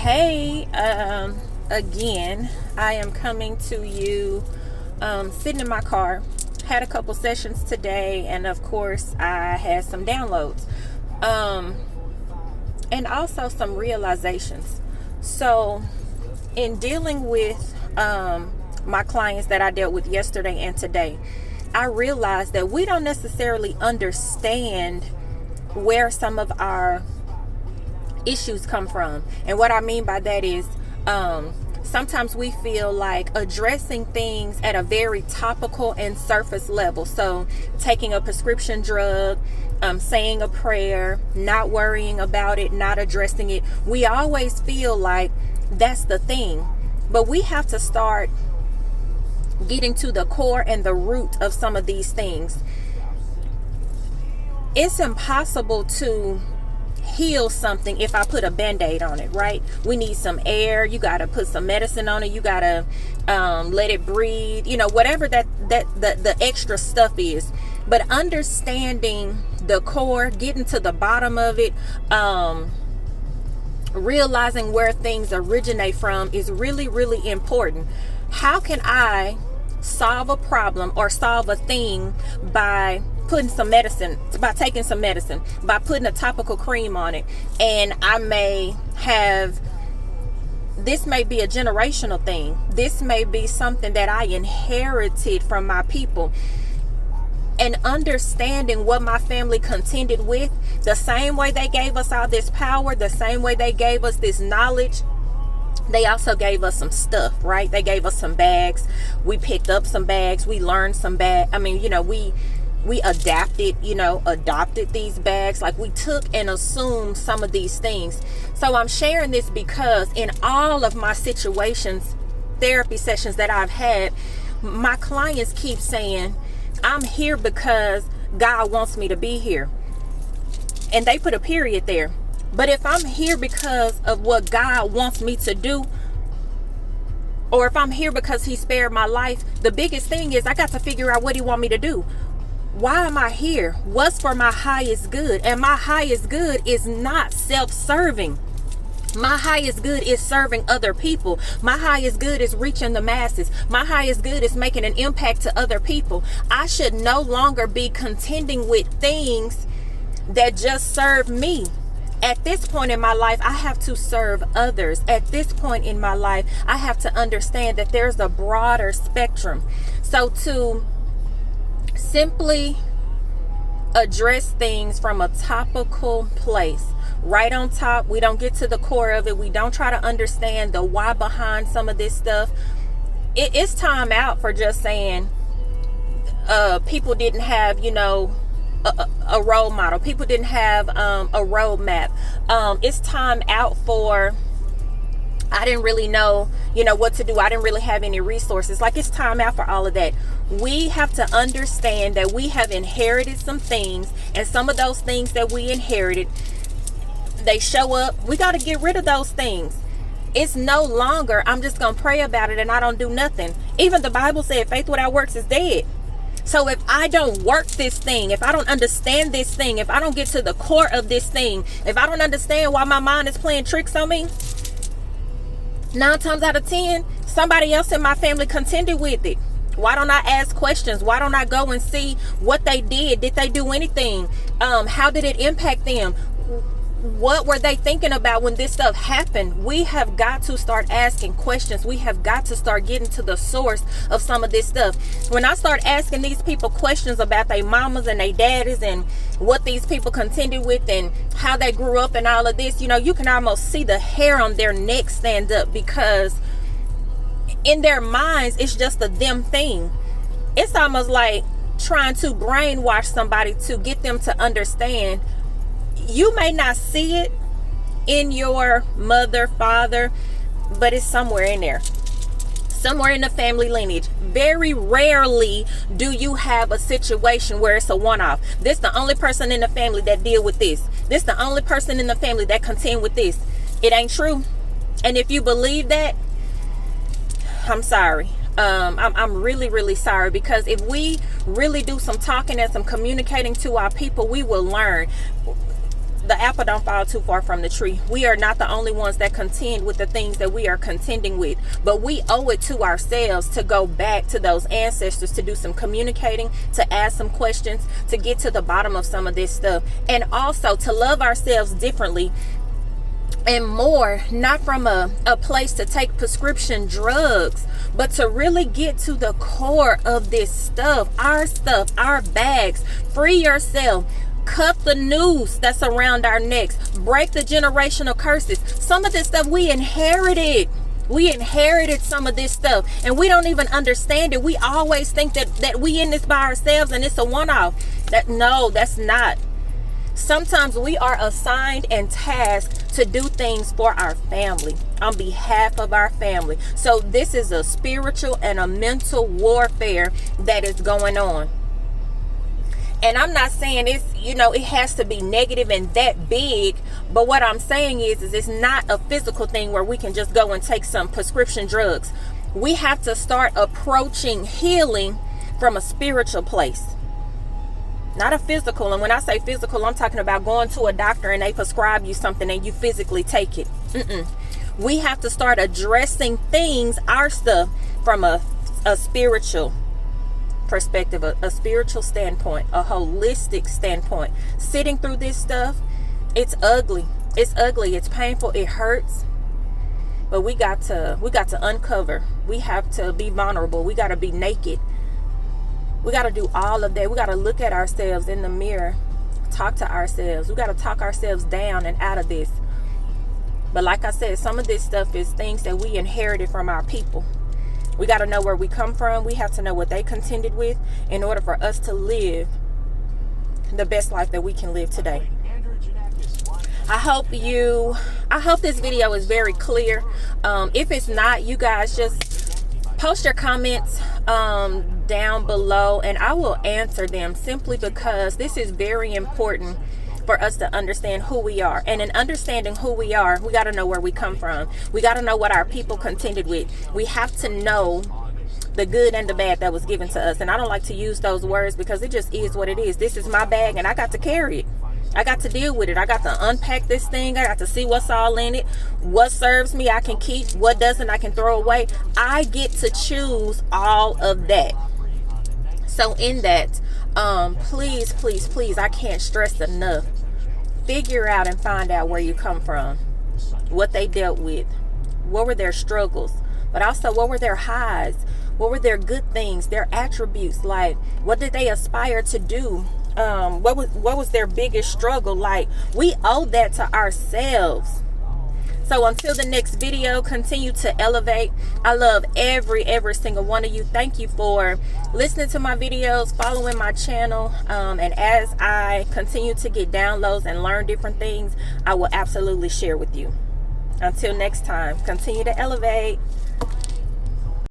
Hey, again, I am coming to you sitting in my car. Had a couple sessions today, and of course, I had some downloads and also some realizations. So, in dealing with my clients that I dealt with yesterday and today, I realized that we don't necessarily understand where some of our issues come from. And what I mean by that is sometimes we feel like addressing things at a very topical and surface level. So taking a prescription drug, saying a prayer, not worrying about it, not addressing it. We always feel like that's the thing. But we have to start getting to the core and the root of some of these things. It's impossible to heal something if I put a band-aid on it, right? We need some air. You got to put some medicine on it. You got to let it breathe, whatever the extra stuff is. But understanding the core, getting to the bottom of it, realizing where things originate from is really, really important. How can I solve a problem or solve a thing by putting some medicine, by taking some medicine, by putting a topical cream on it? And this may be a generational thing. This may be something that I inherited from my people. And understanding what my family contended with, the same way they gave us all this power, the same way they gave us this knowledge, they also gave us some stuff, right? They gave us some bags. We picked up some bags. We learned some bags. We adopted these bags. Like, we took and assumed some of these things. So I'm sharing this because in all of my situations, therapy sessions that I've had, my clients keep saying, I'm here because God wants me to be here. And they put a period there. But if I'm here because of what God wants me to do, or if I'm here because he spared my life, the biggest thing is I got to figure out what he wants me to do. Why am I here? What's for my highest good? And my highest good is not self-serving. My highest good is serving other people. My highest good is reaching the masses. My highest good is making an impact to other people. I should no longer be contending with things that just serve me. At this point in my life, I have to serve others. At this point in my life, I have to understand that there's a broader spectrum. So to simply address things from a topical place, right on top, we don't get to the core of it. We don't try to understand the why behind some of this stuff. It's time out for just saying people didn't have, a role model. People didn't have a roadmap. It's time out for, I didn't really know, what to do. I didn't really have any resources. Like, it's time out for all of that. We have to understand that we have inherited some things, and some of those things that we inherited, they show up. We got to get rid of those things. It's no longer, I'm just going to pray about it and I don't do nothing. Even the Bible said faith without works is dead. So if I don't work this thing, if I don't understand this thing, if I don't get to the core of this thing, if I don't understand why my mind is playing tricks on me, 9 times out of 10, somebody else in my family contended with it. Why don't I ask questions? Why don't I go and see what they did? Did they do anything? How did it impact them? What were they thinking about when this stuff happened? We have got to start asking questions. We have got to start getting to the source of some of this stuff. When I start asking these people questions about their mamas and their daddies and what these people contended with and how they grew up and all of this, you can almost see the hair on their neck stand up, because in their minds, it's just a them thing. It's almost like trying to brainwash somebody to get them to understand. You may not see it in your mother, father, but it's somewhere in there. Somewhere in the family lineage. Very rarely do you have a situation where it's a one-off. This the only person in the family that deal with this. This the only person in the family that contend with this. It ain't true. And if you believe that, I'm sorry. I'm really, really sorry, because if we really do some talking and some communicating to our people, we will learn. the apple don't fall too far from the tree. We are not the only ones that contend with the things that we are contending with, but we owe it to ourselves to go back to those ancestors, to do some communicating, to ask some questions, to get to the bottom of some of this stuff, and also to love ourselves differently and more, not from a place to take prescription drugs, but to really get to the core of this stuff, our bags. Free yourself. Cut the noose that's around our necks. Break the generational curses. Some of this stuff we inherited. We inherited some of this stuff and we don't even understand it. We always think that we in this by ourselves and it's a one-off. No, that's not. Sometimes we are assigned and tasked to do things for our family, on behalf of our family. So this is a spiritual and a mental warfare that is going on. And I'm not saying it's, it has to be negative and that big. But what I'm saying is it's not a physical thing where we can just go and take some prescription drugs. We have to start approaching healing from a spiritual place. Not a physical. And when I say physical, I'm talking about going to a doctor and they prescribe you something and you physically take it. We have to start addressing things, our stuff, from a spiritual perspective, a spiritual standpoint, a holistic standpoint. Sitting through this stuff, it's ugly. It's ugly. It's painful. It hurts. But we got to uncover. We have to be vulnerable. We got to be naked. We got to do all of that. We got to look at ourselves in the mirror, talk to ourselves. We got to talk ourselves down and out of this. But like I said, some of this stuff is things that we inherited from our people. We got to know where we come from. We have to know what they contended with in order for us to live the best life that we can live today. I hope this video is very clear. If it's not, you guys just post your comments down below and I will answer them, simply because this is very important for us to understand who we are. And in understanding who we are, we got to know where we come from. We got to know what our people contended with. We have to know the good and the bad that was given to us. And I don't like to use those words because it just is what it is. This is my bag and I got to carry it. I got to deal with it. I got to unpack this thing. I got to see what's all in it. What serves me, I can keep. What doesn't, I can throw away. I get to choose all of that. So in that, please, please, please, I can't stress enough. Figure out and find out where you come from. What they dealt with. What were their struggles? But also, what were their highs? What were their good things? Their attributes? Like, what did they aspire to do? What was their biggest struggle? Like, we owe that to ourselves. So until the next video, continue to elevate. I love every single one of you. Thank you for listening to my videos, following my channel, and as I continue to get downloads and learn different things, I will absolutely share with you. Until next time, continue to elevate.